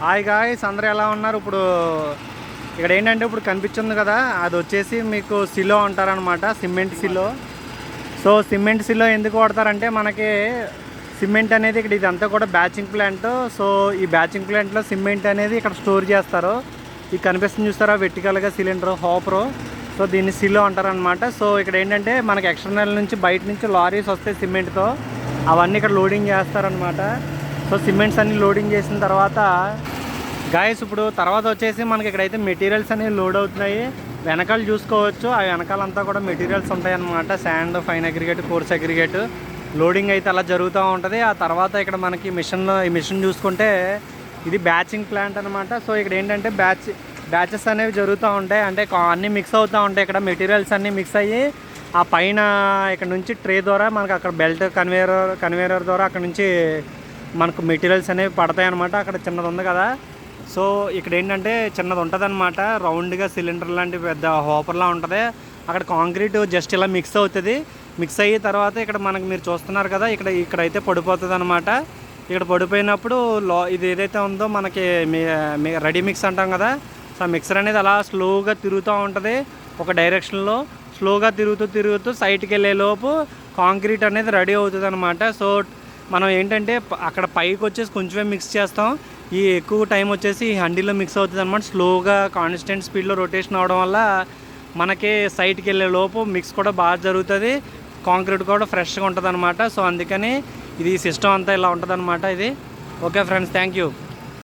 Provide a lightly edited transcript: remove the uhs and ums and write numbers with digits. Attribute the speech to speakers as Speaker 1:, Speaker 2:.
Speaker 1: Hi guys, అందరూ ఎలా ఉన్నారు? ఇక్కడ ఏంటంటే ఇప్పుడు కనిపించింది కదా, అది వచ్చేసి మీకు సిలో అంటారనమాట, సిమెంట్ సిలో. సో సిమెంట్ సిలో ఎందుకు వాడతారంటే మనకి సిమెంట్ అనేది ఇక్కడ ఇదంతా కూడా బ్యాచింగ్ ప్లాంట్. సో ఈ బ్యాచింగ్ ప్లాంట్లో సిమెంట్ అనేది ఇక్కడ స్టోర్ చేస్తారు. ఇది కనిపిస్తుంది చూస్తారా, వెర్టికల్గా సిలిండర్ హాపరు. సో దీన్ని సిలో అంటారనమాట. సో ఇక్కడ ఏంటంటే మనకి ఎక్స్టర్నల్ నుంచి బయట నుంచి లారీస్ వస్తాయి సిమెంట్తో, అవన్నీ ఇక్కడ లోడింగ్ చేస్తారనమాట. సో సిమెంట్స్ అన్నీ లోడింగ్ చేసిన తర్వాత గాయస్ ఇప్పుడు తర్వాత వచ్చేసి మనకి ఇక్కడైతే మెటీరియల్స్ అనేవి లోడ్ అవుతున్నాయి. వెనకాల చూసుకోవచ్చు, ఆ వెనకాలంతా కూడా మెటీరియల్స్ ఉంటాయి అన్నమాట. Sand, fine aggregate, coarse aggregate loading అయితే అలా జరుగుతూ ఉంటుంది. ఆ తర్వాత ఇక్కడ మనకి ఈ మిషన్ చూసుకుంటే ఇది బ్యాచింగ్ ప్లాంట్ అనమాట. సో ఇక్కడ ఏంటంటే బ్యాచెస్ అనేవి జరుగుతూ ఉంటాయి, అంటే అన్నీ మిక్స్ అవుతూ ఉంటాయి. ఇక్కడ మెటీరియల్స్ అన్నీ మిక్స్ అయ్యి ఆ పైన ఇక్కడ నుంచి ట్రే ద్వారా మనకు అక్కడ బెల్ట్ కన్వేయర్ ద్వారా అక్కడ నుంచి మనకు మెటీరియల్స్ అనేవి పడతాయి అనమాట. అక్కడ చిన్నది ఉంది కదా, సో ఇక్కడ ఏంటంటే చిన్నది ఉంటుంది అనమాట, రౌండ్గా సిలిండర్ లాంటి పెద్ద హోపర్లా ఉంటుంది. అక్కడ కాంక్రీట్ జస్ట్ ఇలా మిక్స్ అవుతుంది. మిక్స్ అయిన తర్వాత ఇక్కడ మనకు మీరు చూస్తున్నారు కదా, ఇక్కడైతే పడిపోతుంది అనమాట. ఇక్కడ పడిపోయినప్పుడు ఇది ఏదైతే ఉందో మనకి రెడీ మిక్స్ అంటాం కదా, సో ఆ మిక్సర్ అనేది అలా స్లోగా తిరుగుతూ ఉంటుంది ఒక డైరెక్షన్లో. స్లోగా తిరుగుతూ సైడ్కి వెళ్ళే లోపు కాంక్రీట్ అనేది రెడీ అవుతుంది అనమాట. సో మనం ఏంటంటే అక్కడ పైకి వచ్చేసి కొంచెమే మిక్స్ చేస్తాం, ఈ ఎక్కువ టైం వచ్చేసి ఈ హండీలో మిక్స్ అవుతుంది అనమాట. స్లోగా కాన్స్టెంట్ స్పీడ్లో రొటేషన్ అవడం వల్ల మనకి సైడ్కి వెళ్ళే లోపు మిక్స్ కూడా బాగా జరుగుతుంది, కాంక్రీట్ కూడా ఫ్రెష్గా ఉంటుంది అనమాట. సో అందుకని ఇది సిస్టమ్ అంతా ఇలా ఉంటుంది అనమాట ఇది. Okay friends, thank you.